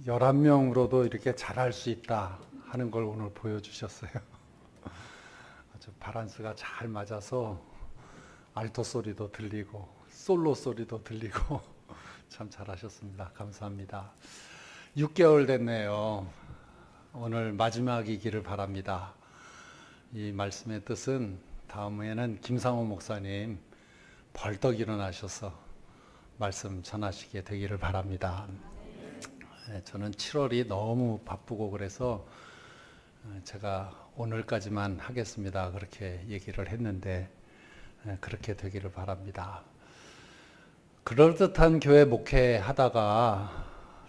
11명으로도 이렇게 잘할 수 있다 하는 걸 오늘 보여주셨어요. 아주 바란스가 잘 맞아서 알토 소리도 들리고 솔로 소리도 들리고 참 잘하셨습니다. 감사합니다. 6개월 됐네요. 오늘 마지막이기를 바랍니다. 이 말씀의 뜻은 다음에는 김상호 목사님 벌떡 일어나셔서 말씀 전하시게 되기를 바랍니다. 저는 7월이 너무 바쁘고 그래서 제가 오늘까지만 하겠습니다. 그렇게 얘기를 했는데 그렇게 되기를 바랍니다. 그럴듯한 교회 목회하다가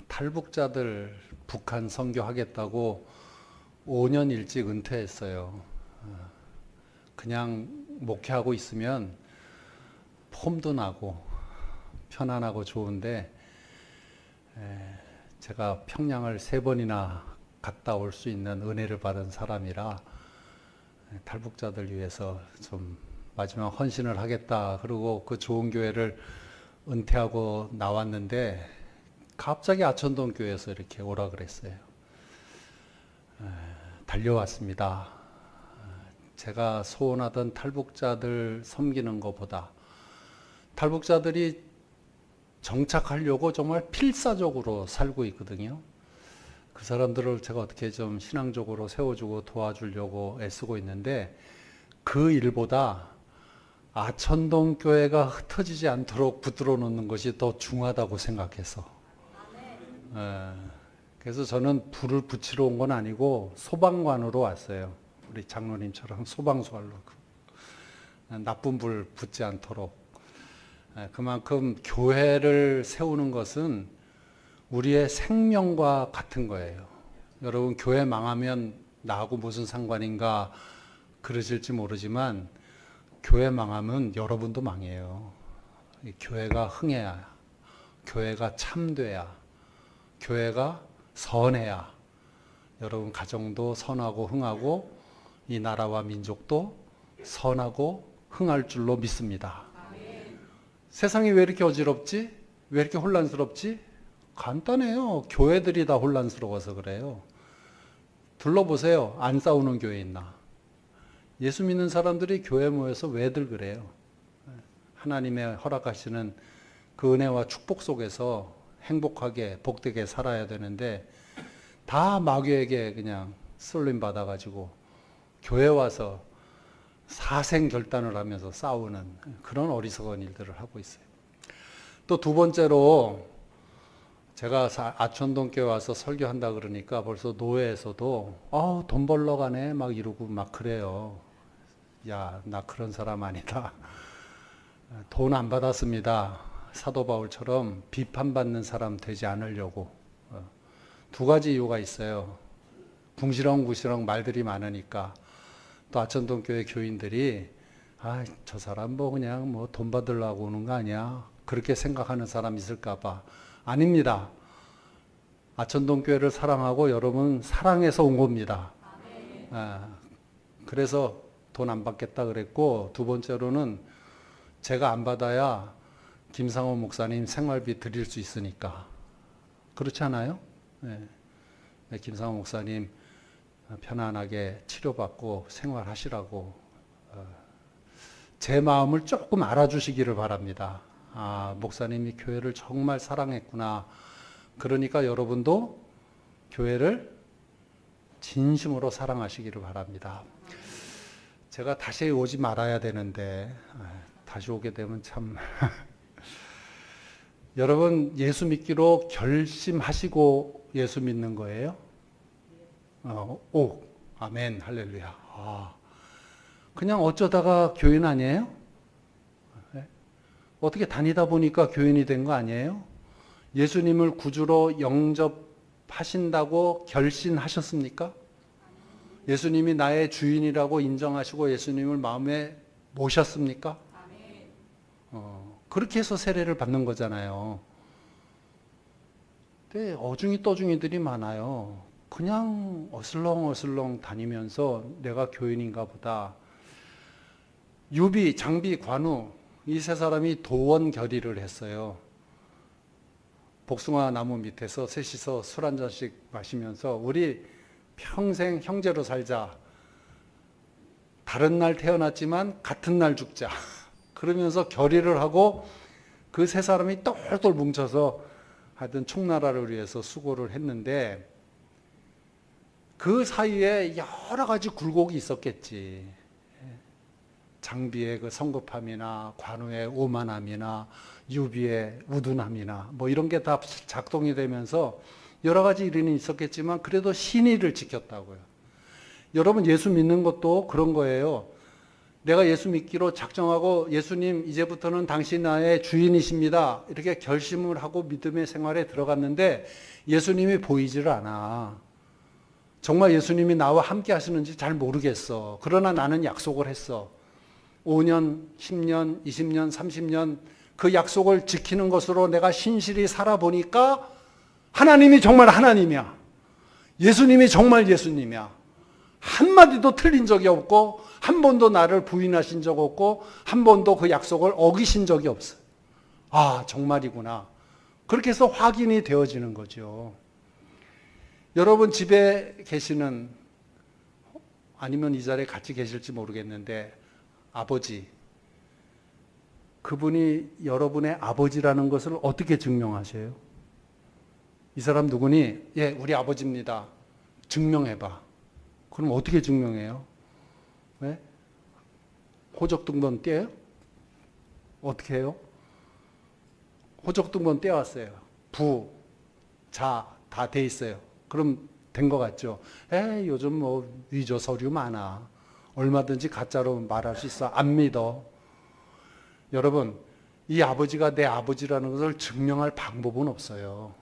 탈북자들 북한 선교하겠다고 5년 일찍 은퇴했어요. 그냥 목회하고 있으면 폼도 나고 편안하고 좋은데 제가 평양을 3번이나 갔다 올 수 있는 은혜를 받은 사람이라 탈북자들 위해서 좀 마지막 헌신을 하겠다 그러고 그 좋은 교회를 은퇴하고 나왔는데 갑자기 아천동 교회에서 이렇게 오라 그랬어요. 달려왔습니다. 제가 소원하던 탈북자들 섬기는 것보다 탈북자들이 정착하려고 정말 필사적으로 살고 있거든요. 그 사람들을 제가 어떻게 좀 신앙적으로 세워주고 도와주려고 애쓰고 있는데 그 일보다 아천동 교회가 흩어지지 않도록 붙들어 놓는 것이 더 중하다고 생각해서 그래서 저는 불을 붙이러 온 건 아니고 소방관으로 왔어요. 우리 장로님처럼 소방수활로 나쁜 불 붙지 않도록. 그만큼 교회를 세우는 것은 우리의 생명과 같은 거예요. 여러분 교회 망하면 나하고 무슨 상관인가 그러실지 모르지만 교회 망하면 여러분도 망해요. 교회가 흥해야, 교회가 참돼야, 교회가 선해야 여러분 가정도 선하고 흥하고 이 나라와 민족도 선하고 흥할 줄로 믿습니다. 세상이 왜 이렇게 어지럽지? 왜 이렇게 혼란스럽지? 간단해요. 교회들이 다 혼란스러워서 그래요. 둘러보세요. 안 싸우는 교회 있나? 예수 믿는 사람들이 교회 모여서 왜들 그래요? 하나님의 허락하시는 그 은혜와 축복 속에서 행복하게 복되게 살아야 되는데 다 마귀에게 그냥 쏠림 받아가지고 교회 와서 사생결단을 하면서 싸우는 그런 어리석은 일들을 하고 있어요. 또 두 번째로 제가 아천동교회 와서 설교한다 그러니까 벌써 노회에서도 돈 벌러 가네 막 이러고 막 그래요. 야, 나 그런 사람 아니다. 돈 안 받았습니다. 사도 바울처럼 비판받는 사람 되지 않으려고. 2가지 이유가 있어요. 붕시렁붕시렁 말들이 많으니까. 또 아천동 교회 교인들이 저 사람 뭐 그냥 뭐 돈 받으려고 오는 거 아니야? 그렇게 생각하는 사람 있을까 봐. 아닙니다. 아천동 교회를 사랑하고 여러분 사랑해서 온 겁니다. 그래서 돈 안 받겠다 그랬고 두 번째로는 제가 안 받아야 김상호 목사님 생활비 드릴 수 있으니까. 그렇지 않아요? 네, 김상호 목사님 편안하게 치료받고 생활하시라고 제 마음을 조금 알아주시기를 바랍니다. 목사님이 교회를 정말 사랑했구나. 그러니까 여러분도 교회를 진심으로 사랑하시기를 바랍니다. 제가 다시 오지 말아야 되는데 다시 오게 되면 참 여러분 예수 믿기로 결심하시고 예수 믿는 거예요? 아멘, 할렐루야. 그냥 어쩌다가 교인 아니에요? 어떻게 다니다 보니까 교인이 된 거 아니에요? 예수님을 구주로 영접하신다고 결심하셨습니까? 예수님이 나의 주인이라고 인정하시고 예수님을 마음에 모셨습니까? 그렇게 해서 세례를 받는 거잖아요. 근데 어중이 떠중이들이 많아요. 그냥 어슬렁어슬렁 다니면서 내가 교인인가 보다. 유비, 장비, 관우 이 세 사람이 도원 결의를 했어요. 복숭아 나무 밑에서 셋이서 술 한 잔씩 마시면서 우리 평생 형제로 살자. 다른 날 태어났지만 같은 날 죽자. 그러면서 결의를 하고 그 세 사람이 똘똘 뭉쳐서 하여튼 총나라를 위해서 수고를 했는데 그 사이에 여러 가지 굴곡이 있었겠지. 장비의 그 성급함이나 관우의 오만함이나 유비의 우둔함이나 뭐 이런 게 다 작동이 되면서 여러 가지 일이 있었겠지만 그래도 신의를 지켰다고요. 여러분 예수 믿는 것도 그런 거예요. 내가 예수 믿기로 작정하고 예수님 이제부터는 당신 나의 주인이십니다. 이렇게 결심을 하고 믿음의 생활에 들어갔는데 예수님이 보이지를 않아. 정말 예수님이 나와 함께 하시는지 잘 모르겠어. 그러나 나는 약속을 했어. 5년, 10년, 20년, 30년 그 약속을 지키는 것으로 내가 신실히 살아보니까 하나님이 정말 하나님이야. 예수님이 정말 예수님이야. 한마디도 틀린 적이 없고 한 번도 나를 부인하신 적 없고 한 번도 그 약속을 어기신 적이 없어요. 아, 정말이구나. 그렇게 해서 확인이 되어지는 거죠. 여러분 집에 계시는 아니면 이 자리에 같이 계실지 모르겠는데 아버지, 그분이 여러분의 아버지라는 것을 어떻게 증명하세요? 이 사람 누구니? 예, 우리 아버지입니다. 증명해봐. 그럼 어떻게 증명해요? 왜? 호적등본 떼요? 어떻게 해요? 호적등본 떼왔어요. 부, 자, 다 돼 있어요. 그럼 된 것 같죠? 요즘 뭐 위조 서류 많아. 얼마든지 가짜로 말할 수 있어. 안 믿어. 여러분, 이 아버지가 내 아버지라는 것을 증명할 방법은 없어요.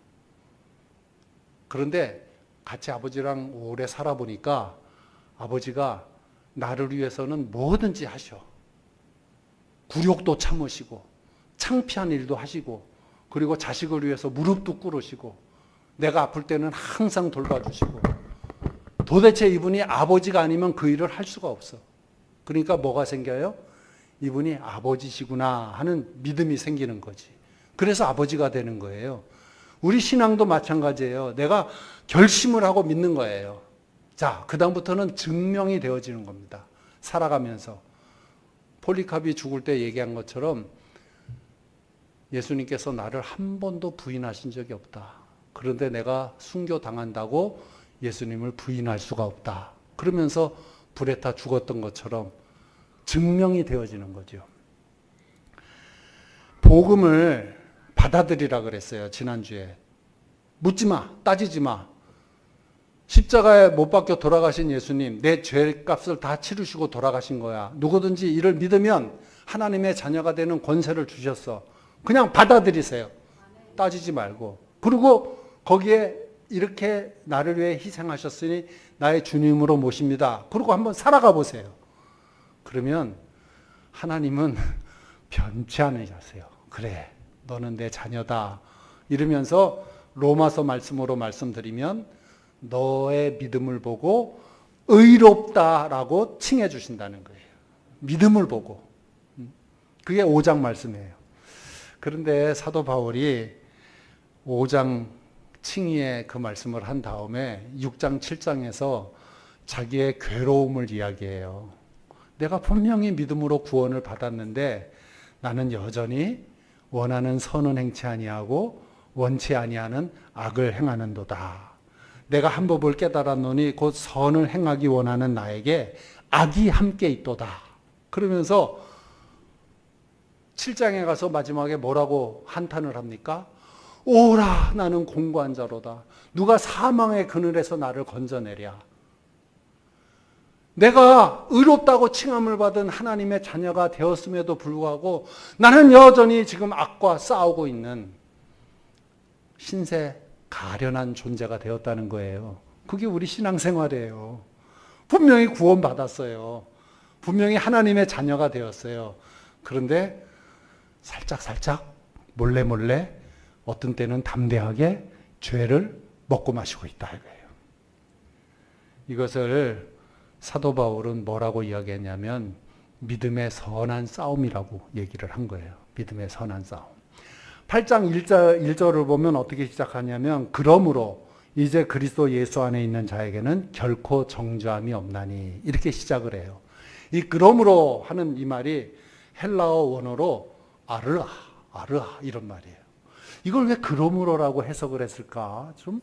그런데 같이 아버지랑 오래 살아보니까 아버지가 나를 위해서는 뭐든지 하셔. 굴욕도 참으시고 창피한 일도 하시고 그리고 자식을 위해서 무릎도 꿇으시고 내가 아플 때는 항상 돌봐주시고 도대체 이분이 아버지가 아니면 그 일을 할 수가 없어. 그러니까 뭐가 생겨요? 이분이 아버지시구나 하는 믿음이 생기는 거지. 그래서 아버지가 되는 거예요. 우리 신앙도 마찬가지예요. 내가 결심을 하고 믿는 거예요. 자, 그 다음부터는 증명이 되어지는 겁니다. 살아가면서. 폴리캅이 죽을 때 얘기한 것처럼 예수님께서 나를 한 번도 부인하신 적이 없다. 그런데 내가 순교당한다고 예수님을 부인할 수가 없다. 그러면서 불에 타 죽었던 것처럼 증명이 되어지는 거죠. 복음을 받아들이라 그랬어요. 지난주에. 묻지 마. 따지지 마. 십자가에 못 박혀 돌아가신 예수님, 내 죄값을 다 치르시고 돌아가신 거야. 누구든지 이를 믿으면 하나님의 자녀가 되는 권세를 주셨어. 그냥 받아들이세요. 따지지 말고. 그리고 거기에 이렇게 나를 위해 희생하셨으니 나의 주님으로 모십니다. 그리고 한번 살아가 보세요. 그러면 하나님은 변치 않으셨어요. 그래, 너는 내 자녀다. 이러면서 로마서 말씀으로 말씀드리면 너의 믿음을 보고 의롭다라고 칭해 주신다는 거예요. 믿음을 보고. 그게 5장 말씀이에요. 그런데 사도 바울이 5장 칭의의 그 말씀을 한 다음에 6장 7장에서 자기의 괴로움을 이야기해요. 내가 분명히 믿음으로 구원을 받았는데 나는 여전히 원하는 선은 행치 아니하고 원치 아니하는 악을 행하는도다. 내가 한 법을 깨달았노니 곧 선을 행하기 원하는 나에게 악이 함께 있도다. 그러면서 7장에 가서 마지막에 뭐라고 한탄을 합니까? 오라, 나는 공고한 자로다. 누가 사망의 그늘에서 나를 건져내랴. 내가 의롭다고 칭함을 받은 하나님의 자녀가 되었음에도 불구하고 나는 여전히 지금 악과 싸우고 있는 신세 가련한 존재가 되었다는 거예요. 그게 우리 신앙생활이에요. 분명히 구원받았어요. 분명히 하나님의 자녀가 되었어요. 그런데 살짝 몰래 어떤 때는 담대하게 죄를 먹고 마시고 있다 이거예요. 이것을 사도 바울은 뭐라고 이야기했냐면 믿음의 선한 싸움이라고 얘기를 한 거예요. 믿음의 선한 싸움. 8장 1절을 보면 어떻게 시작하냐면 그러므로 이제 그리스도 예수 안에 있는 자에게는 결코 정죄함이 없나니 이렇게 시작을 해요. 이 그러므로 하는 이 말이 헬라어 원어로 아르아 이런 말이에요. 이걸 왜 그러므로라고 해석을 했을까? 좀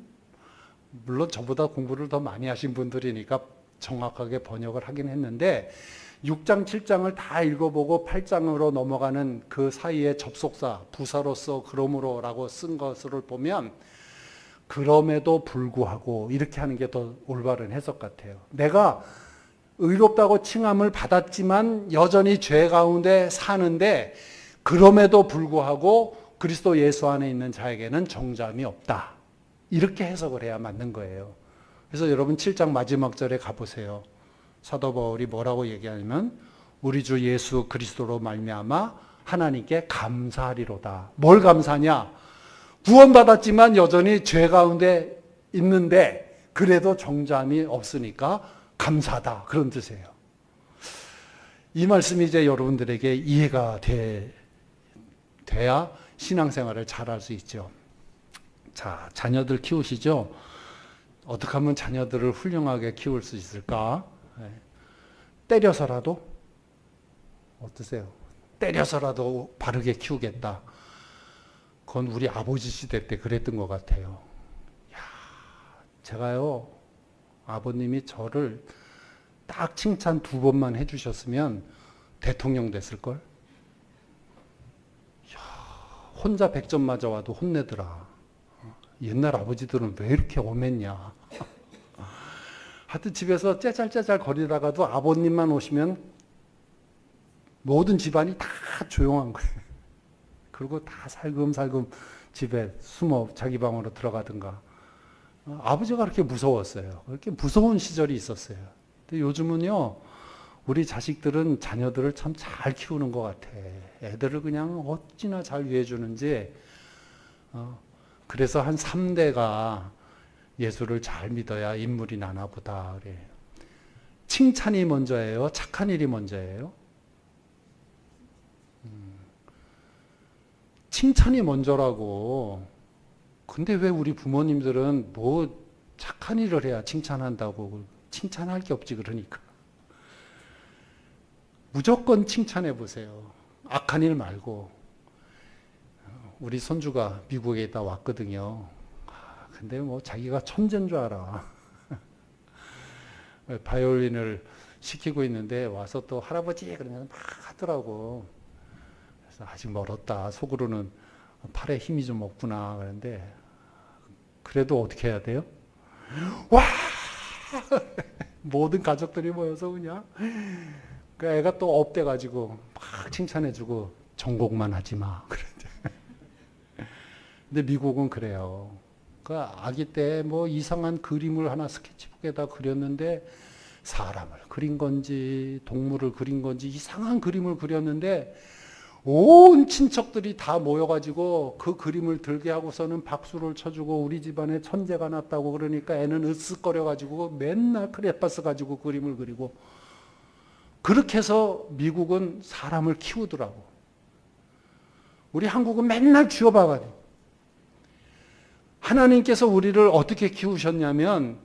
물론 저보다 공부를 더 많이 하신 분들이니까 정확하게 번역을 하긴 했는데 6장 7장을 다 읽어보고 8장으로 넘어가는 그 사이에 접속사 부사로서 그러므로라고 쓴 것을 보면 그럼에도 불구하고 이렇게 하는 게 더 올바른 해석 같아요. 내가 의롭다고 칭함을 받았지만 여전히 죄 가운데 사는데 그럼에도 불구하고 그리스도 예수 안에 있는 자에게는 정죄함이 없다. 이렇게 해석을 해야 맞는 거예요. 그래서 여러분 7장 마지막 절에 가보세요. 사도 바울이 뭐라고 얘기하냐면 우리 주 예수 그리스도로 말미암아 하나님께 감사하리로다. 뭘 감사하냐? 구원받았지만 여전히 죄 가운데 있는데 그래도 정죄함이 없으니까 감사하다. 그런 뜻이에요. 이 말씀이 이제 여러분들에게 이해가 돼야 신앙생활을 잘할 수 있죠. 자, 자녀들 키우시죠? 어떻게 하면 자녀들을 훌륭하게 키울 수 있을까? 때려서라도? 어떠세요? 때려서라도 바르게 키우겠다. 그건 우리 아버지 시대 때 그랬던 것 같아요. 야, 제가요, 아버님이 저를 딱 칭찬 2번만 해주셨으면 대통령 됐을걸? 야, 혼자 100점 맞아와도 혼내더라. 옛날 아버지들은 왜 이렇게 엄했냐. 하여튼 집에서 째잘째잘 거리다가도 아버님만 오시면 모든 집안이 다 조용한 거예요. 그리고 다 살금살금 집에 숨어 자기 방으로 들어가든가. 아버지가 그렇게 무서웠어요. 그렇게 무서운 시절이 있었어요. 근데 요즘은요, 우리 자식들은 자녀들을 참 잘 키우는 것 같아. 애들을 그냥 어찌나 잘 위해주는지. 그래서 한 3대가 예수를 잘 믿어야 인물이 나나 보다. 그래. 칭찬이 먼저예요? 착한 일이 먼저예요? 칭찬이 먼저라고. 근데 왜 우리 부모님들은 뭐 착한 일을 해야 칭찬한다고. 칭찬할 게 없지 그러니까. 무조건 칭찬해 보세요. 악한 일 말고. 우리 손주가 미국에 있다 왔거든요. 근데 뭐 자기가 천재인 줄 알아. 바이올린을 시키고 있는데 와서 또 할아버지 그러면 막 하더라고. 그래서 아직 멀었다. 속으로는 팔에 힘이 좀 없구나. 그런데 그래도 어떻게 해야 돼요? 와! 모든 가족들이 모여서 그냥 그 애가 또 업돼가지고 막 칭찬해주고 전곡만 하지 마. 그런데 근데 미국은 그래요. 그 아기 때 뭐 이상한 그림을 하나 스케치북에다 그렸는데 사람을 그린 건지 동물을 그린 건지 이상한 그림을 그렸는데 온 친척들이 다 모여가지고 그 그림을 들게 하고서는 박수를 쳐주고 우리 집안에 천재가 났다고 그러니까 애는 으쓱거려가지고 맨날 크레파스 가지고 그림을 그리고 그렇게 해서 미국은 사람을 키우더라고. 우리 한국은 맨날 쥐어박아요. 하나님께서 우리를 어떻게 키우셨냐면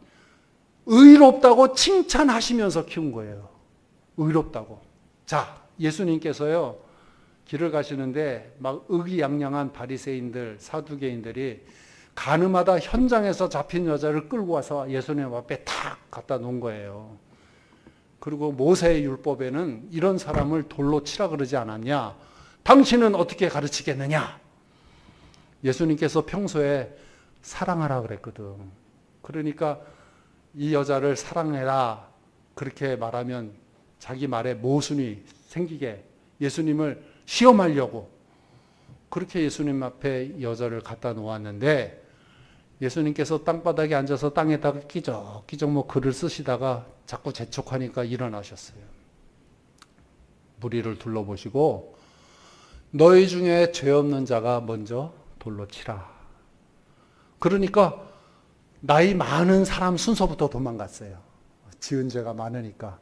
의롭다고 칭찬하시면서 키운 거예요. 의롭다고. 자, 예수님께서요. 길을 가시는데 막 의기양양한 바리새인들, 사두개인들이 가늠하다 현장에서 잡힌 여자를 끌고 와서 예수님 앞에 탁 갖다 놓은 거예요. 그리고 모세의 율법에는 이런 사람을 돌로 치라 그러지 않았냐? 당신은 어떻게 가르치겠느냐? 예수님께서 평소에 사랑하라 그랬거든. 그러니까 이 여자를 사랑해라 그렇게 말하면 자기 말에 모순이 생기게 예수님을 시험하려고 그렇게 예수님 앞에 여자를 갖다 놓았는데 예수님께서 땅바닥에 앉아서 땅에다가 끼적끼적 뭐 글을 쓰시다가 자꾸 재촉하니까 일어나셨어요. 무리를 둘러보시고 너희 중에 죄 없는 자가 먼저 돌로 치라. 그러니까 나이 많은 사람 순서부터 도망갔어요. 지은 죄가 많으니까.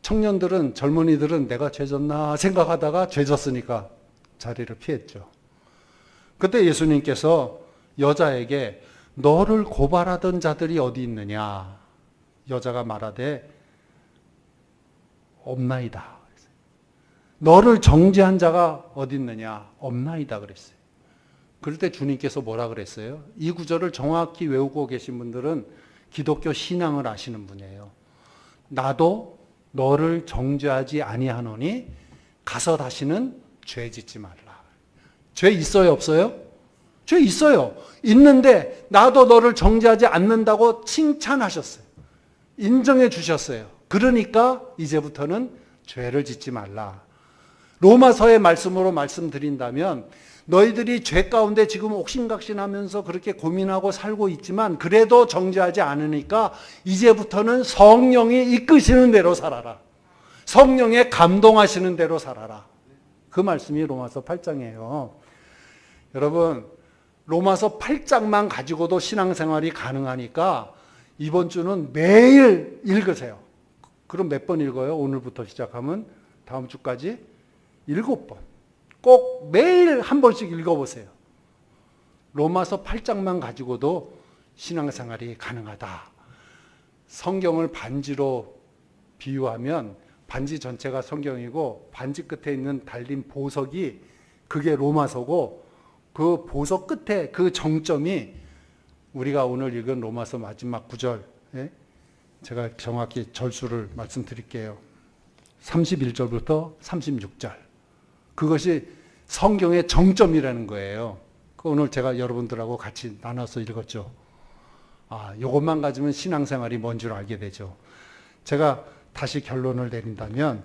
청년들은 젊은이들은 내가 죄졌나 생각하다가 죄졌으니까 자리를 피했죠. 그때 예수님께서 여자에게 너를 고발하던 자들이 어디 있느냐? 여자가 말하되 없나이다. 너를 정죄한 자가 어디 있느냐? 없나이다 그랬어요. 그럴 때 주님께서 뭐라 그랬어요? 이 구절을 정확히 외우고 계신 분들은 기독교 신앙을 아시는 분이에요. 나도 너를 정죄하지 아니하노니 가서 다시는 죄 짓지 말라. 죄 있어요, 없어요? 죄 있어요. 있는데 나도 너를 정죄하지 않는다고 칭찬하셨어요. 인정해 주셨어요. 그러니까 이제부터는 죄를 짓지 말라. 로마서의 말씀으로 말씀드린다면 너희들이 죄 가운데 지금 옥신각신하면서 그렇게 고민하고 살고 있지만 그래도 정죄하지 않으니까 이제부터는 성령이 이끄시는 대로 살아라. 성령에 감동하시는 대로 살아라. 그 말씀이 로마서 8장이에요. 여러분, 로마서 8장만 가지고도 신앙생활이 가능하니까 이번 주는 매일 읽으세요. 그럼 몇 번 읽어요? 오늘부터 시작하면 다음 주까지 7번. 꼭 매일 한 번씩 읽어보세요. 로마서 8장만 가지고도 신앙생활이 가능하다. 성경을 반지로 비유하면 반지 전체가 성경이고 반지 끝에 있는 달린 보석이 그게 로마서고 그 보석 끝에 그 정점이 우리가 오늘 읽은 로마서 마지막 구절. 제가 정확히 절수를 말씀드릴게요. 31절부터 36절. 그것이 성경의 정점이라는 거예요. 오늘 제가 여러분들하고 같이 나눠서 읽었죠. 이것만 가지면 신앙생활이 뭔 줄 알게 되죠. 제가 다시 결론을 내린다면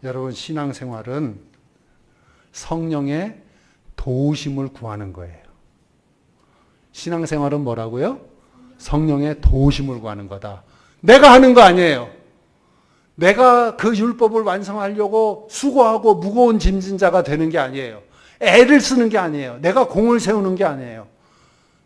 여러분 신앙생활은 성령의 도우심을 구하는 거예요. 신앙생활은 뭐라고요? 성령의 도우심을 구하는 거다. 내가 하는 거 아니에요. 내가 그 율법을 완성하려고 수고하고 무거운 짐진 자가 되는 게 아니에요. 애를 쓰는 게 아니에요. 내가 공을 세우는 게 아니에요.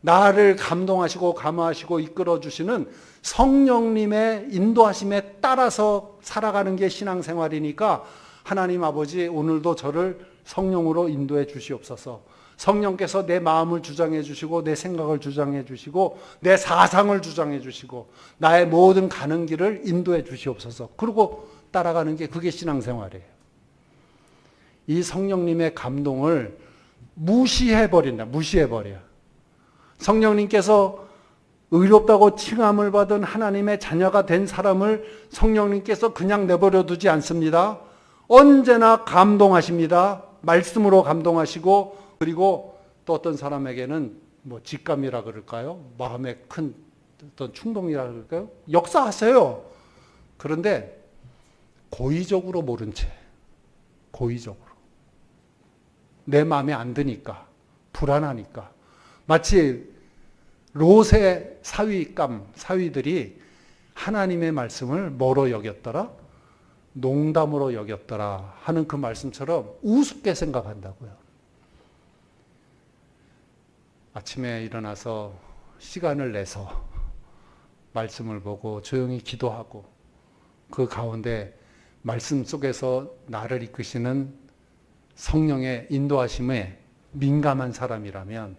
나를 감동하시고 감화하시고 이끌어 주시는 성령님의 인도하심에 따라서 살아가는 게 신앙생활이니까 하나님 아버지 오늘도 저를 성령으로 인도해 주시옵소서. 성령께서 내 마음을 주장해 주시고 내 생각을 주장해 주시고 내 사상을 주장해 주시고 나의 모든 가는 길을 인도해 주시옵소서. 그리고 따라가는 게 그게 신앙생활이에요. 이 성령님의 감동을 무시해버린다. 무시해버려. 성령님께서 의롭다고 칭함을 받은 하나님의 자녀가 된 사람을 성령님께서 그냥 내버려 두지 않습니다. 언제나 감동하십니다. 말씀으로 감동하시고 그리고 또 어떤 사람에게는 뭐 직감이라 그럴까요? 마음에 큰 어떤 충동이라 그럴까요? 역사하세요. 그런데 고의적으로 모른 채, 고의적으로. 내 마음에 안 드니까, 불안하니까. 마치 롯의 사위들이 하나님의 말씀을 뭐로 여겼더라? 농담으로 여겼더라 하는 그 말씀처럼 우습게 생각한다고요. 아침에 일어나서 시간을 내서 말씀을 보고 조용히 기도하고 그 가운데 말씀 속에서 나를 이끄시는 성령의 인도하심에 민감한 사람이라면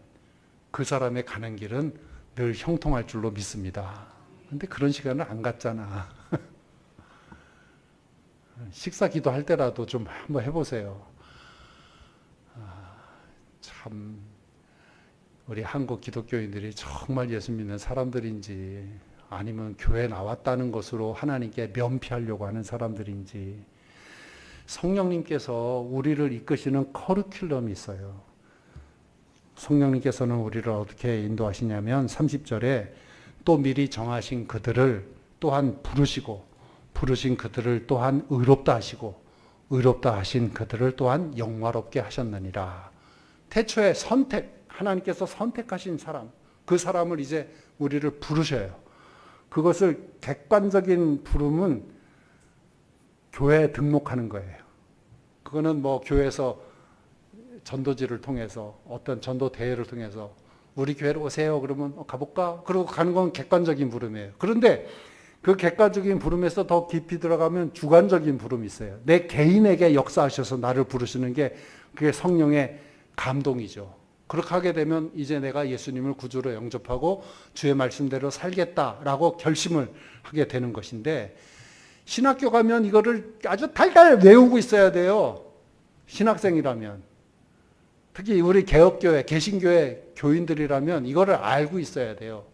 그 사람의 가는 길은 늘 형통할 줄로 믿습니다. 그런데 그런 시간을 안 갖잖아. 식사 기도할 때라도 좀 한번 해보세요. 참 우리 한국 기독교인들이 정말 예수 믿는 사람들인지 아니면 교회 나왔다는 것으로 하나님께 면피하려고 하는 사람들인지 성령님께서 우리를 이끄시는 커리큘럼이 있어요. 성령님께서는 우리를 어떻게 인도하시냐면 30절에 또 미리 정하신 그들을 또한 부르신 그들을 또한 의롭다 하시고 의롭다 하신 그들을 또한 영화롭게 하셨느니라. 태초에 하나님께서 선택하신 사람, 그 사람을 이제 우리를 부르셔요. 그것을 객관적인 부름은 교회에 등록하는 거예요. 그거는 뭐 교회에서 전도지를 통해서 어떤 전도 대회를 통해서 우리 교회로 오세요. 그러면 가볼까? 그러고 가는 건 객관적인 부름이에요. 그런데 그 객관적인 부름에서 더 깊이 들어가면 주관적인 부름이 있어요. 내 개인에게 역사하셔서 나를 부르시는 게 그게 성령의 감동이죠. 그렇게 하게 되면 이제 내가 예수님을 구주로 영접하고 주의 말씀대로 살겠다라고 결심을 하게 되는 것인데, 신학교 가면 이거를 아주 달달 외우고 있어야 돼요. 신학생이라면. 특히 우리 개혁교회, 개신교회 교인들이라면 이거를 알고 있어야 돼요.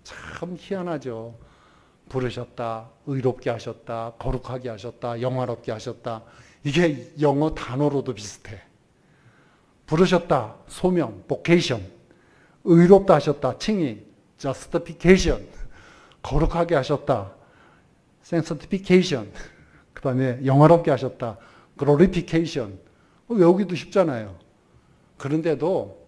참 희한하죠. 부르셨다, 의롭게 하셨다, 거룩하게 하셨다, 영화롭게 하셨다. 이게 영어 단어로도 비슷해. 부르셨다, 소명, vocation. 의롭다 하셨다, 칭의, justification. 거룩하게 하셨다, sanctification. 그 다음에 영화롭게 하셨다, glorification. 외우기도 쉽잖아요. 그런데도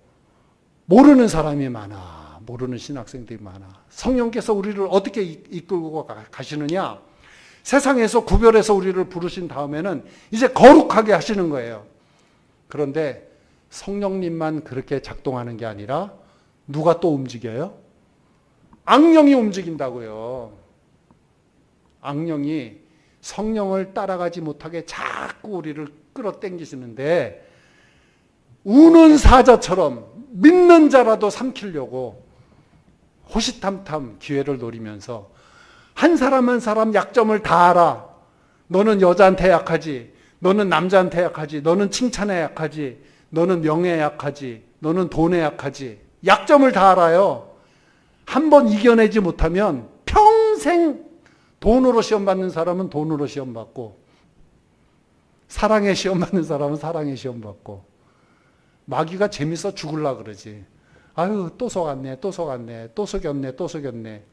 모르는 사람이 많아. 모르는 신학생들이 많아. 성령께서 우리를 어떻게 이끌고 가시느냐? 세상에서 구별해서 우리를 부르신 다음에는 이제 거룩하게 하시는 거예요. 그런데 성령님만 그렇게 작동하는 게 아니라 누가 또 움직여요? 악령이 움직인다고요. 악령이 성령을 따라가지 못하게 자꾸 우리를 끌어당기시는데, 우는 사자처럼 믿는 자라도 삼키려고 호시탐탐 기회를 노리면서 한 사람 한 사람 약점을 다 알아. 너는 여자한테 약하지. 너는 남자한테 약하지. 너는 칭찬에 약하지. 너는 명예에 약하지. 너는 돈에 약하지. 약점을 다 알아요. 한번 이겨내지 못하면 평생 돈으로 시험 받는 사람은 돈으로 시험 받고, 사랑에 시험 받는 사람은 사랑에 시험 받고, 마귀가 재밌어 죽을라 그러지. 아유, 또 속았네, 또 속았네, 또 속였네, 또 속였네.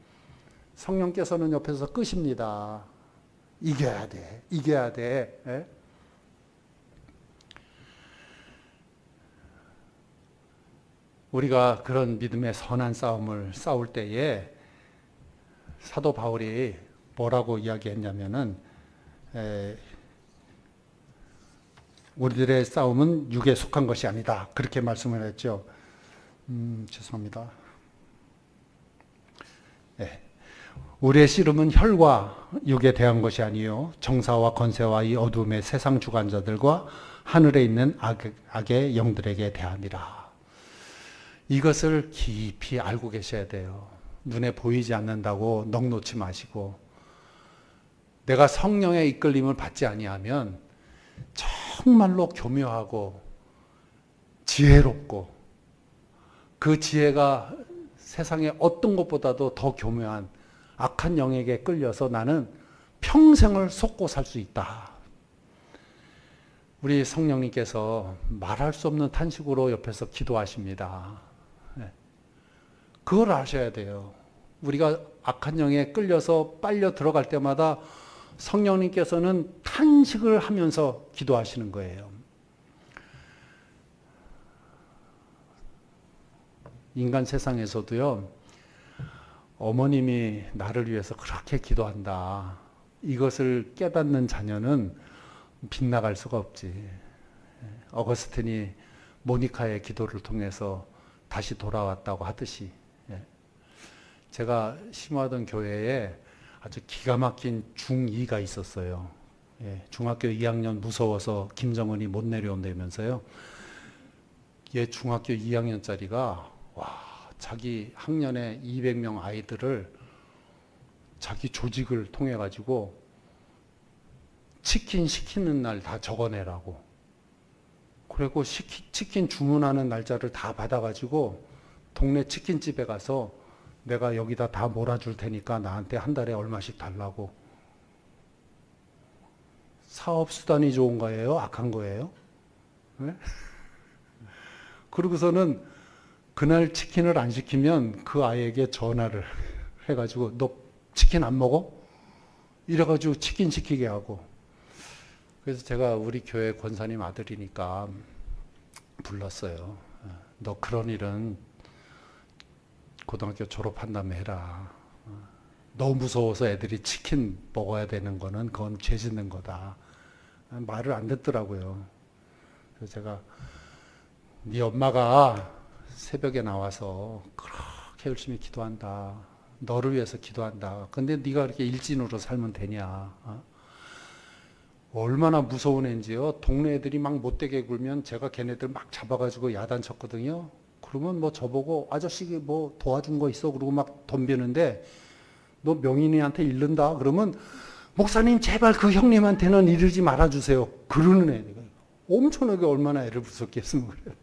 성령께서는 옆에서 끄십니다. 이겨야 돼, 이겨야 돼. 에? 우리가 그런 믿음의 선한 싸움을 싸울 때에 사도 바울이 뭐라고 이야기했냐면은, 우리들의 싸움은 육에 속한 것이 아니다. 그렇게 말씀을 했죠. 죄송합니다. 네. 우리의 씨름은 혈과 육에 대한 것이 아니요 정사와 권세와 이 어둠의 세상 주관자들과 하늘에 있는 악의 영들에게 대함이라. 이것을 깊이 알고 계셔야 돼요. 눈에 보이지 않는다고 넋 놓지 마시고, 내가 성령의 이끌림을 받지 아니하면 정말로 교묘하고 지혜롭고, 그 지혜가 세상의 어떤 것보다도 더 교묘한 악한 영에게 끌려서 나는 평생을 속고 살 수 있다. 우리 성령님께서 말할 수 없는 탄식으로 옆에서 기도하십니다. 그걸 아셔야 돼요. 우리가 악한 영에 끌려서 빨려 들어갈 때마다 성령님께서는 탄식을 하면서 기도하시는 거예요. 인간 세상에서도요, 어머님이 나를 위해서 그렇게 기도한다, 이것을 깨닫는 자녀는 빗나갈 수가 없지. 어거스틴이 모니카의 기도를 통해서 다시 돌아왔다고 하듯이, 제가 심화하던 교회에 아주 기가 막힌 중2가 있었어요. 중학교 2학년 무서워서 김정은이 못 내려온다면서요. 얘 중학교 2학년짜리가 자기 학년에 200명 아이들을 자기 조직을 통해 가지고 치킨 시키는 날 다 적어내라고. 그리고 치킨 주문하는 날짜를 다 받아가지고 동네 치킨집에 가서 내가 여기다 다 몰아줄 테니까 나한테 한 달에 얼마씩 달라고. 사업수단이 좋은 거예요? 악한 거예요? 네? 그러고서는 그날 치킨을 안 시키면 그 아이에게 전화를 해가지고 너 치킨 안 먹어? 이래가지고 치킨 시키게 하고. 그래서 제가 우리 교회 권사님 아들이니까 불렀어요. 너 그런 일은 고등학교 졸업한 다음에 해라. 너무 무서워서 애들이 치킨 먹어야 되는 거는 그건 죄 짓는 거다. 말을 안 듣더라고요. 그래서 제가 네 엄마가 새벽에 나와서 그렇게 열심히 기도한다. 너를 위해서 기도한다. 근데 네가 그렇게 일진으로 살면 되냐. 얼마나 무서운 애인지요. 동네 애들이 막 못되게 굴면 제가 걔네들 막 잡아가지고 야단쳤거든요. 그러면 뭐 저보고 아저씨 뭐 도와준 거 있어? 그러고 막 덤비는데 너 명인이한테 이른다? 그러면 목사님 제발 그 형님한테는 이르지 말아주세요. 그러는 애가 엄청나게 얼마나 애를 무섭겠으면 그래요.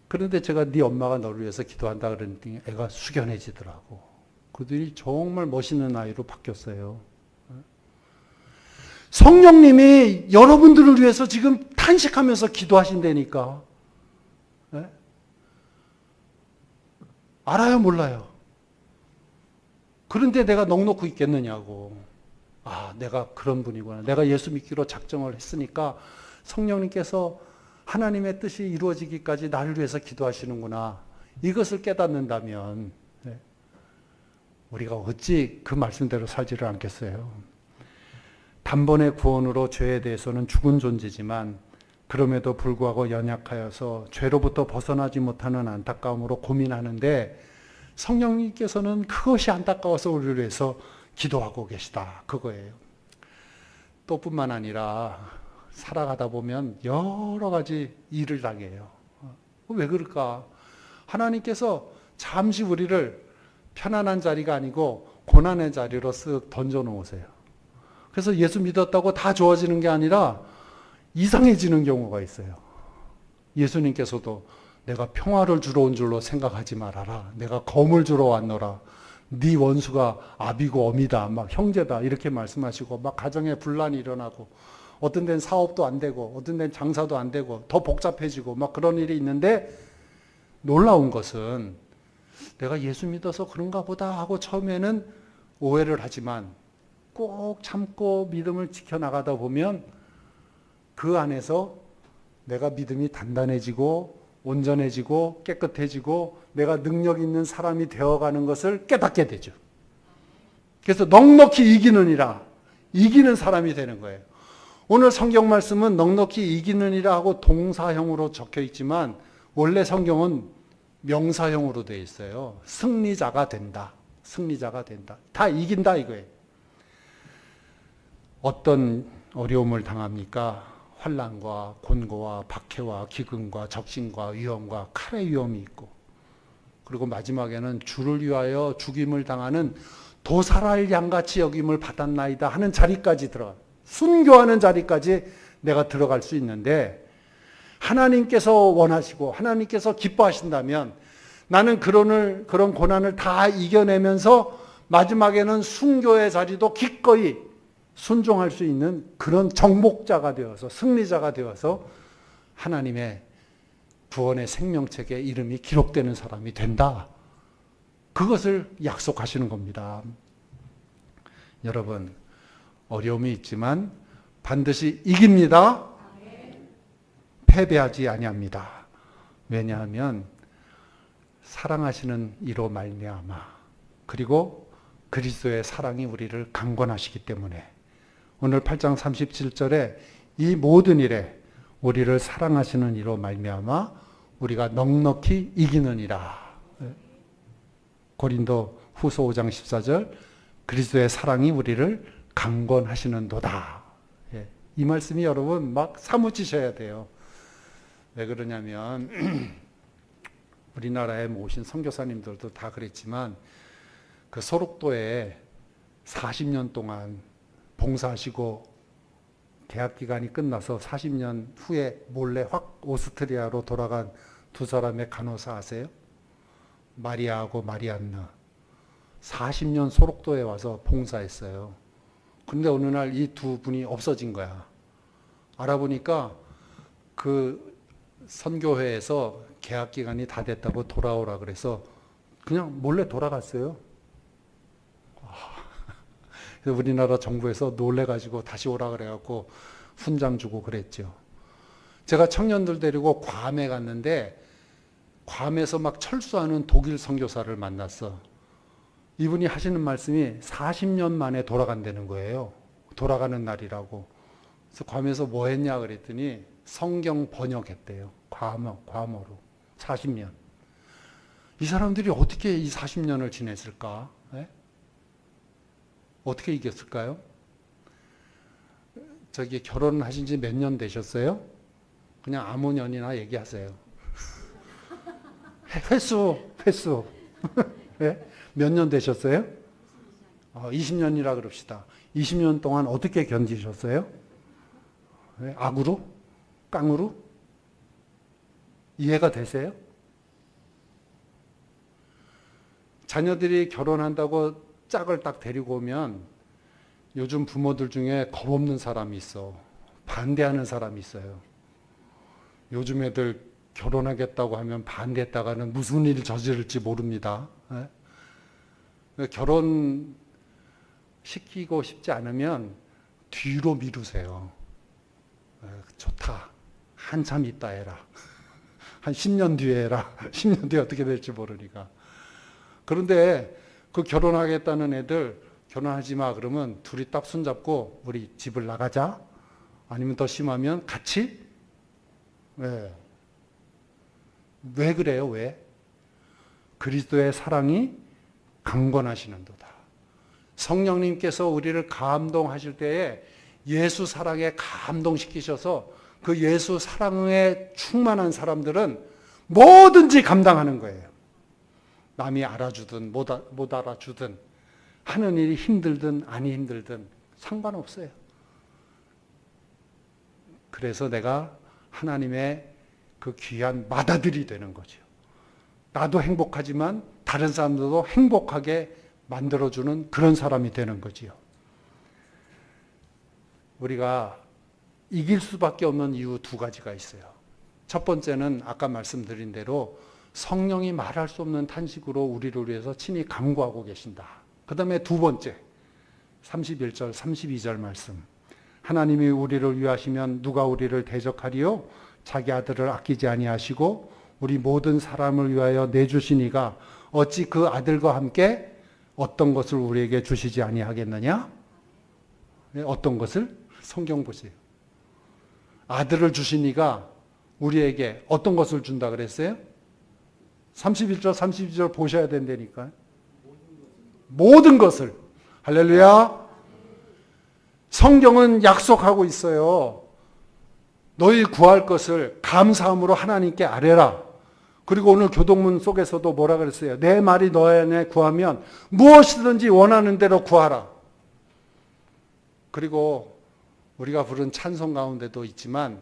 그런데 제가 네 엄마가 너를 위해서 기도한다 그랬더니 애가 숙연해지더라고. 그들이 정말 멋있는 아이로 바뀌었어요. 성령님이 여러분들을 위해서 지금 탄식하면서 기도하신다니까. 네? 알아요, 몰라요? 그런데 내가 넋놓고 있겠느냐고. 내가 그런 분이구나. 내가 예수 믿기로 작정을 했으니까 성령님께서 하나님의 뜻이 이루어지기까지 나를 위해서 기도하시는구나. 이것을 깨닫는다면 우리가 어찌 그 말씀대로 살지를 않겠어요. 단번의 구원으로 죄에 대해서는 죽은 존재지만 그럼에도 불구하고 연약하여서 죄로부터 벗어나지 못하는 안타까움으로 고민하는데 성령님께서는 그것이 안타까워서 우리를 위해서 기도하고 계시다. 그거예요. 또 뿐만 아니라 살아가다 보면 여러 가지 일을 당해요. 왜 그럴까? 하나님께서 잠시 우리를 편안한 자리가 아니고 고난의 자리로 쓱 던져 놓으세요. 그래서 예수 믿었다고 다 좋아지는 게 아니라 이상해지는 경우가 있어요. 예수님께서도 내가 평화를 주러 온 줄로 생각하지 말아라. 내가 검을 주러 왔노라. 네 원수가 아비고 어미다. 막 형제다. 이렇게 말씀하시고 막 가정에 분란이 일어나고 어떤 데는 사업도 안 되고 어떤 데는 장사도 안 되고 더 복잡해지고 막 그런 일이 있는데 놀라운 것은 내가 예수 믿어서 그런가 보다 하고 처음에는 오해를 하지만 꼭 참고 믿음을 지켜나가다 보면 그 안에서 내가 믿음이 단단해지고 온전해지고 깨끗해지고 내가 능력 있는 사람이 되어가는 것을 깨닫게 되죠. 그래서 넉넉히 이기느니라. 이기는 사람이 되는 거예요. 오늘 성경 말씀은 넉넉히 이기느니라 하고 동사형으로 적혀 있지만 원래 성경은 명사형으로 되어 있어요. 승리자가 된다. 승리자가 된다. 다 이긴다 이거예요. 어떤 어려움을 당합니까? 환난과 곤고와 박해와 기근과 적신과 위험과 칼의 위험이 있고 그리고 마지막에는 주를 위하여 죽임을 당하는 도살할 양같이 여김을 받았나이다 하는 자리까지 들어가. 순교하는 자리까지 내가 들어갈 수 있는데 하나님께서 원하시고 하나님께서 기뻐하신다면 나는 그런 고난을 다 이겨내면서 마지막에는 순교의 자리도 기꺼이 순종할 수 있는 그런 정복자가 되어서 승리자가 되어서 하나님의 구원의 생명책에 이름이 기록되는 사람이 된다. 그것을 약속하시는 겁니다. 여러분 어려움이 있지만 반드시 이깁니다. 패배하지 아니합니다. 왜냐하면 사랑하시는 이로 말미암아 그리고 그리스도의 사랑이 우리를 강권하시기 때문에 오늘 8장 37절에 이 모든 일에 우리를 사랑하시는 이로 말미암아 우리가 넉넉히 이기느니라. 고린도 후서 5장 14절 그리스도의 사랑이 우리를 강권하시는도다. 이 말씀이 여러분 막 사무치셔야 돼요. 왜 그러냐면 우리나라에 모신 선교사님들도 다 그랬지만 그 소록도에 40년 동안 봉사하시고 계약 기간이 끝나서 40년 후에 몰래 확 오스트리아로 돌아간 두 사람의 간호사 아세요? 마리아하고 마리안나. 40년 소록도에 와서 봉사했어요. 근데 어느 날 이 두 분이 없어진 거야. 알아보니까 그 선교회에서 계약 기간이 다 됐다고 돌아오라 그래서 그냥 몰래 돌아갔어요. 그래서 우리나라 정부에서 놀래가지고 다시 오라 그래갖고 훈장 주고 그랬죠. 제가 청년들 데리고 괌에 갔는데 괌에서 막 철수하는 독일 선교사를 만났어. 이분이 하시는 말씀이 40년 만에 돌아간다는 거예요. 돌아가는 날이라고. 그래서 괌에서 뭐 했냐 그랬더니 성경 번역했대요. 괌어로. 40년. 이 사람들이 어떻게 이 40년을 지냈을까? 네? 어떻게 이겼을까요? 저기 결혼하신 지 몇 년 되셨어요? 그냥 아무 년이나 얘기하세요. 횟수. 네? 몇 년 되셨어요? 20년이라 그럽시다. 20년 동안 어떻게 견디셨어요? 네? 악으로? 깡으로? 이해가 되세요? 자녀들이 결혼한다고 짝을 딱 데리고 오면 요즘 부모들 중에 겁없는 사람이 있어. 반대하는 사람이 있어요. 요즘 애들 결혼하겠다고 하면 반대했다가는 무슨 일을 저지를지 모릅니다. 결혼 시키고 싶지 않으면 뒤로 미루세요. 좋다. 한참 있다 해라. 한 10년 뒤에 해라. 10년 뒤에 어떻게 될지 모르니까. 그런데 그 결혼하겠다는 애들 결혼하지 마 그러면 둘이 딱 손잡고 우리 집을 나가자. 아니면 더 심하면 같이? 왜 그래요? 왜? 그리스도의 사랑이 강권하시는도다. 성령님께서 우리를 감동하실 때에 예수 사랑에 감동시키셔서 그 예수 사랑에 충만한 사람들은 뭐든지 감당하는 거예요. 남이 알아주든 못 알아주든 하는 일이 힘들든 아니 힘들든 상관없어요. 그래서 내가 하나님의 그 귀한 맏아들이 되는 거죠. 나도 행복하지만 다른 사람들도 행복하게 만들어주는 그런 사람이 되는 거지요. 우리가 이길 수밖에 없는 이유 두 가지가 있어요. 첫 번째는 아까 말씀드린 대로 성령이 말할 수 없는 탄식으로 우리를 위해서 친히 간구하고 계신다. 그 다음에 두 번째 31절 32절 말씀. 하나님이 우리를 위하시면 누가 우리를 대적하리요? 자기 아들을 아끼지 아니하시고 우리 모든 사람을 위하여 내주시니가 어찌 그 아들과 함께 어떤 것을 우리에게 주시지 아니하겠느냐? 어떤 것을? 성경 보세요. 아들을 주시니가 우리에게 어떤 것을 준다 그랬어요? 31절 32절 보셔야 된다니까. 모든 것을. 할렐루야. 성경은 약속하고 있어요. 너희 구할 것을 감사함으로 하나님께 아뢰라. 그리고 오늘 교동문 속에서도 뭐라 그랬어요? 내 말이 너희 안에 구하면 무엇이든지 원하는 대로 구하라. 그리고 우리가 부른 찬송 가운데도 있지만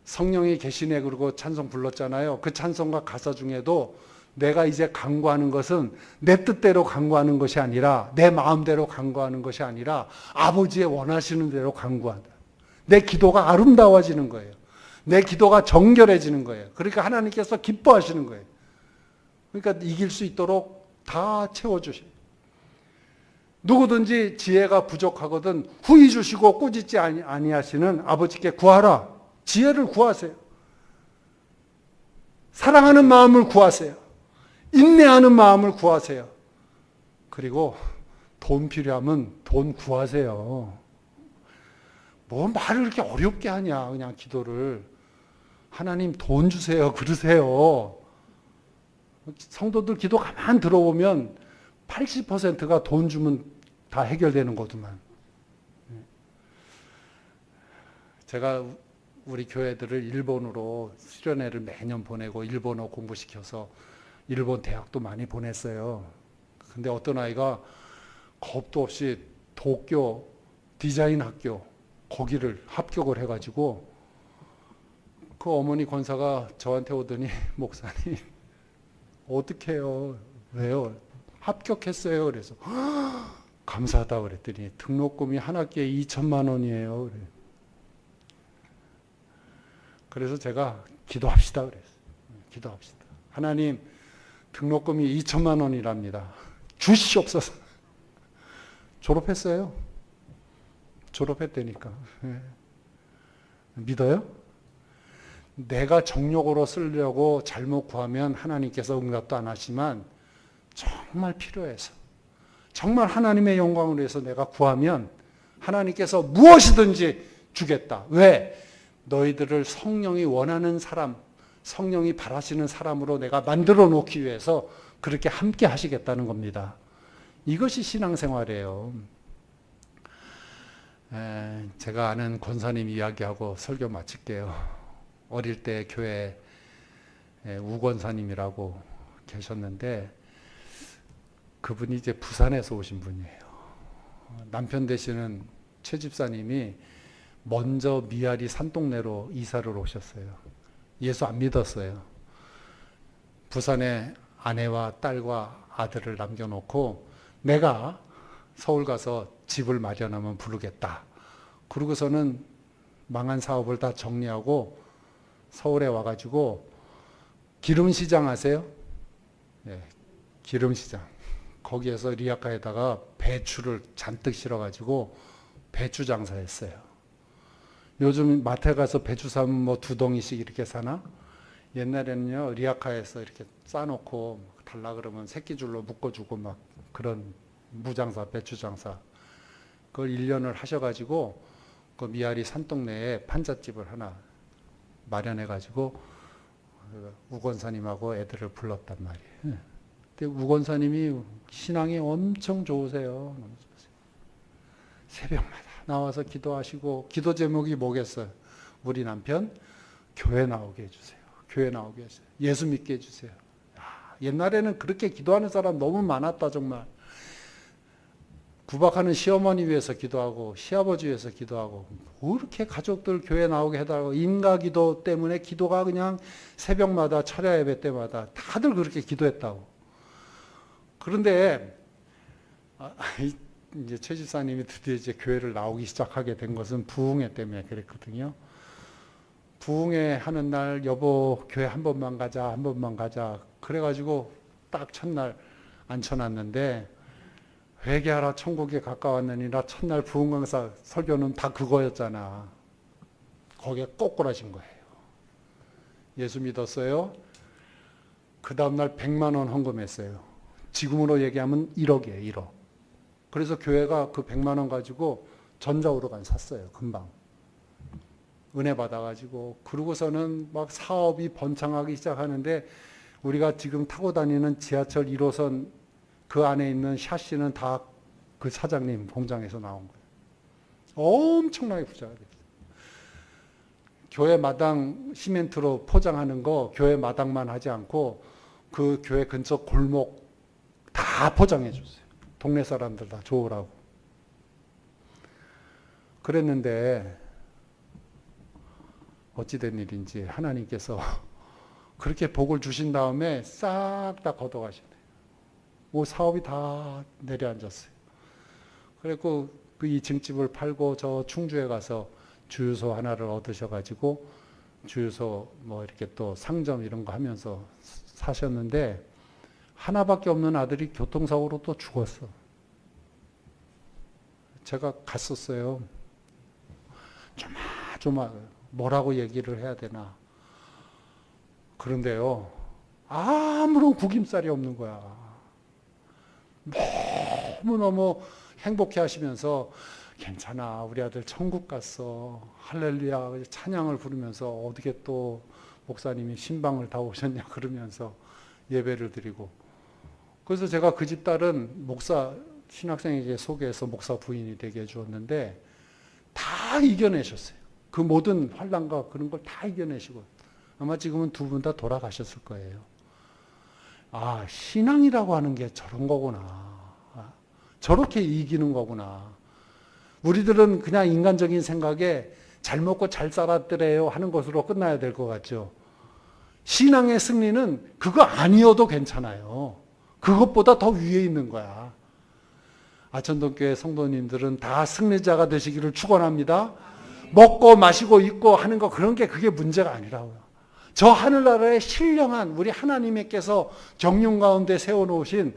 성령이 계시네 그러고 찬송 불렀잖아요. 그 찬송가 가사 중에도 내가 이제 간구하는 것은 내 뜻대로 간구하는 것이 아니라 내 마음대로 간구하는 것이 아니라 아버지의 원하시는 대로 간구한다. 내 기도가 아름다워지는 거예요. 내 기도가 정결해지는 거예요. 그러니까 하나님께서 기뻐하시는 거예요. 그러니까 이길 수 있도록 다 채워주셔요. 누구든지 지혜가 부족하거든 후히 주시고 꾸짖지 아니하시는 아버지께 구하라. 지혜를 구하세요. 사랑하는 마음을 구하세요. 인내하는 마음을 구하세요. 그리고 돈 필요하면 돈 구하세요. 뭐 말을 이렇게 어렵게 하냐 그냥 기도를. 하나님 돈 주세요 그러세요. 성도들 기도 가만 들어보면 80%가 돈 주면 다 해결되는 거구만. 제가 우리 교회들을 일본으로 수련회를 매년 보내고 일본어 공부시켜서 일본 대학도 많이 보냈어요. 근데 어떤 아이가 겁도 없이 도쿄 디자인 학교 거기를 합격을 해가지고 그 어머니 권사가 저한테 오더니 목사님 어떻게 해요? 왜요? 합격했어요. 그래서 감사하다 그랬더니 등록금이 한 학기에 2천만 원이에요. 그래. 그래서 제가 기도합시다 그랬어요. 기도합시다. 하나님 등록금이 2천만 원이랍니다. 주시옵소서. 졸업했어요. 졸업했다니까. 믿어요? 내가 정욕으로 쓰려고 잘못 구하면 하나님께서 응답도 안 하지만 정말 필요해서 정말 하나님의 영광을 위해서 내가 구하면 하나님께서 무엇이든지 주겠다. 왜? 너희들을 성령이 원하는 사람, 성령이 바라시는 사람으로 내가 만들어 놓기 위해서 그렇게 함께 하시겠다는 겁니다. 이것이 신앙생활이에요. 제가 아는 권사님 이야기하고 설교 마칠게요. 어릴 때 교회 우권사님이라고 계셨는데 그분이 이제 부산에서 오신 분이에요. 남편 되시는 최 집사님이 먼저 미아리 산동네로 이사를 오셨어요. 예수 안 믿었어요. 부산에 아내와 딸과 아들을 남겨놓고 내가 서울 가서 집을 마련하면 부르겠다. 그러고서는 망한 사업을 다 정리하고 서울에 와가지고 기름시장 아세요? 네, 기름시장. 거기에서 리아카에다가 배추를 잔뜩 실어가지고 배추 장사했어요. 요즘 마트에 가서 배추 사면 뭐 2덩이씩 이렇게 사나? 옛날에는요, 리아카에서 이렇게 싸놓고 달라 그러면 새끼줄로 묶어주고 막 그런 무장사, 배추장사. 그걸 1년을 하셔가지고 그 미아리 산동네에 판잣집을 하나 마련해가지고 우건사님하고 애들을 불렀단 말이에요. 근데 우건사님이 신앙이 엄청 좋으세요. 새벽마다 나와서 기도하시고, 기도 제목이 뭐겠어요? 우리 남편 교회 나오게 해주세요. 교회 나오게 해주세요. 예수 믿게 해주세요. 옛날에는 그렇게 기도하는 사람 너무 많았다 정말. 구박하는 시어머니 위해서 기도하고 시아버지 위해서 기도하고 뭐 이렇게 가족들 교회 나오게 해달라고 인가기도 때문에 기도가 그냥 새벽마다 철야 예배 때마다 다들 그렇게 기도했다고. 그런데 이제 최 집사님이 드디어 이제 교회를 나오기 시작하게 된 것은 부흥회 때문에 그랬거든요. 부흥회 하는 날 여보 교회 한 번만 가자, 한 번만 가자. 그래가지고 딱 첫날 앉혀놨는데 회개하라 천국에 가까웠느니라 첫날 부흥 강사 설교는 다 그거였잖아. 거기에 꼬꾸라진 거예요. 예수 믿었어요. 그 다음날 100만 원 헌금했어요. 지금으로 얘기하면 1억이에요. 1억. 그래서 교회가 그 100만 원 가지고 전자오르간 샀어요. 금방. 은혜 받아가지고. 그러고서는 막 사업이 번창하기 시작하는데 우리가 지금 타고 다니는 지하철 1호선 그 안에 있는 샤시는 다 그 사장님 공장에서 나온 거예요. 엄청나게 부자가 됐어요. 교회 마당 시멘트로 포장하는 거 교회 마당만 하지 않고 그 교회 근처 골목 다 포장해 줬어요. 동네 사람들 다 좋으라고. 그랬는데 어찌된 일인지 하나님께서 그렇게 복을 주신 다음에 싹 다 걷어가시네요. 뭐 사업이 다 내려앉았어요. 그래서 그 2층 집을 팔고 저 충주에 가서 주유소 하나를 얻으셔가지고 주유소 뭐 이렇게 또 상점 이런 거 하면서 사셨는데 하나밖에 없는 아들이 교통사고로 또 죽었어. 제가 갔었어요. 조마 뭐라고 얘기를 해야 되나. 그런데요, 아무런 구김살이 없는 거야. 너무너무 행복해 하시면서 괜찮아, 우리 아들 천국 갔어. 할렐루야 찬양을 부르면서 어떻게 또 목사님이 신방을 다 오셨냐 그러면서 예배를 드리고. 그래서 제가 그 집 딸은 목사 신학생에게 소개해서 목사 부인이 되게 해주었는데 다 이겨내셨어요. 그 모든 환난과 그런 걸 다 이겨내시고 아마 지금은 두 분 다 돌아가셨을 거예요. 아, 신앙이라고 하는 게 저런 거구나. 저렇게 이기는 거구나. 우리들은 그냥 인간적인 생각에 잘 먹고 잘 살았더래요 하는 것으로 끝나야 될 것 같죠. 신앙의 승리는 그거 아니어도 괜찮아요. 그것보다 더 위에 있는 거야. 아천동교회 성도님들은 다 승리자가 되시기를 축원합니다. 먹고 마시고 입고 하는 거 그런 게 그게 문제가 아니라고요. 저 하늘나라에 신령한 우리 하나님께서 경륜 가운데 세워놓으신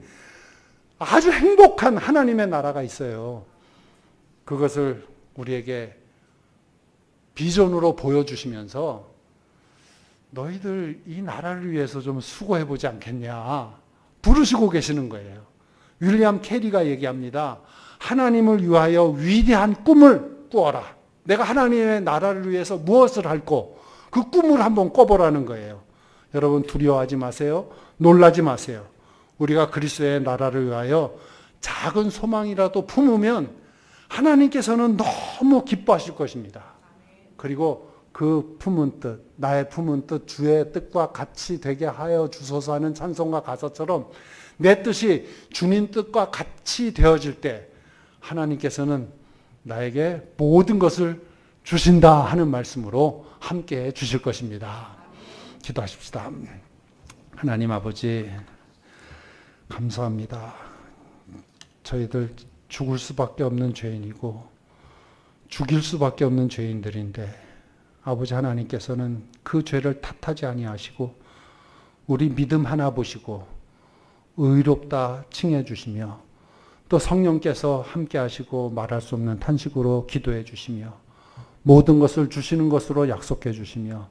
아주 행복한 하나님의 나라가 있어요. 그것을 우리에게 비전으로 보여주시면서 너희들 이 나라를 위해서 좀 수고해보지 않겠냐 부르시고 계시는 거예요. 윌리엄 캐리가 얘기합니다. 하나님을 위하여 위대한 꿈을 꾸어라. 내가 하나님의 나라를 위해서 무엇을 할고 그 꿈을 한번 꿔보라는 거예요. 여러분 두려워하지 마세요. 놀라지 마세요. 우리가 그리스도의 나라를 위하여 작은 소망이라도 품으면 하나님께서는 너무 기뻐하실 것입니다. 그리고 그 품은 뜻, 나의 품은 뜻, 주의 뜻과 같이 되게 하여 주소서 하는 찬송가 가사처럼 내 뜻이 주님 뜻과 같이 되어질 때 하나님께서는 나에게 모든 것을 주신다 하는 말씀으로 함께 해 주실 것입니다. 기도하십시다. 하나님 아버지, 감사합니다. 저희들 죽을 수밖에 없는 죄인이고 죽일 수밖에 없는 죄인들인데 아버지 하나님께서는 그 죄를 탓하지 아니하시고 우리 믿음 하나 보시고 의롭다 칭해 주시며 또 성령께서 함께 하시고 말할 수 없는 탄식으로 기도해 주시며 모든 것을 주시는 것으로 약속해 주시며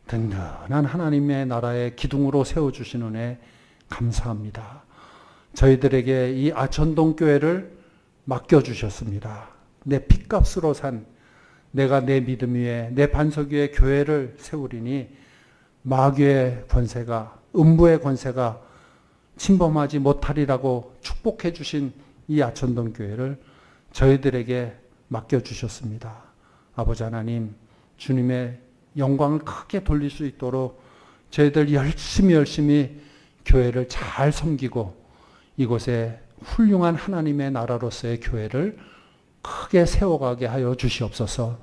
든든한 하나님의 나라의 기둥으로 세워주시는 은혜 감사합니다. 저희들에게 이 아천동 교회를 맡겨주셨습니다. 내 핏값으로 산 내가 내 믿음 위에 내 반석 위에 교회를 세우리니 마귀의 권세가 음부의 권세가 침범하지 못하리라고 축복해 주신 이 아천동 교회를 저희들에게 맡겨주셨습니다. 아버지 하나님, 주님의 영광을 크게 돌릴 수 있도록 저희들 열심히 교회를 잘 섬기고 이곳에 훌륭한 하나님의 나라로서의 교회를 크게 세워가게 하여 주시옵소서.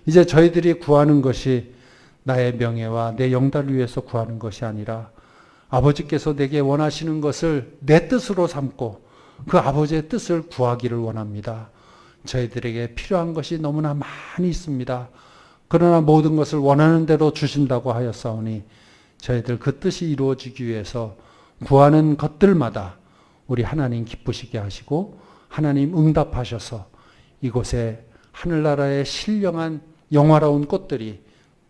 이제 저희들이 구하는 것이 나의 명예와 내 영달을 위해서 구하는 것이 아니라 아버지께서 내게 원하시는 것을 내 뜻으로 삼고 그 아버지의 뜻을 구하기를 원합니다. 저희들에게 필요한 것이 너무나 많이 있습니다. 그러나 모든 것을 원하는 대로 주신다고 하였사오니 저희들 그 뜻이 이루어지기 위해서 구하는 것들마다 우리 하나님 기쁘시게 하시고 하나님 응답하셔서 이곳에 하늘나라의 신령한 영화로운 꽃들이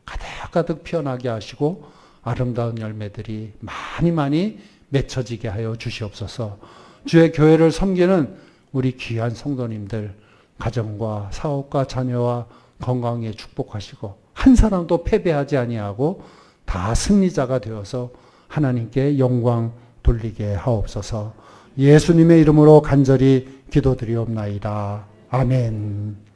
가득가득 피어나게 하시고 아름다운 열매들이 많이 맺혀지게 하여 주시옵소서. 주의 교회를 섬기는 우리 귀한 성도님들 가정과 사업과 자녀와 건강에 축복하시고 한 사람도 패배하지 아니하고 다 승리자가 되어서 하나님께 영광 돌리게 하옵소서. 예수님의 이름으로 간절히 기도드리옵나이다. 아멘.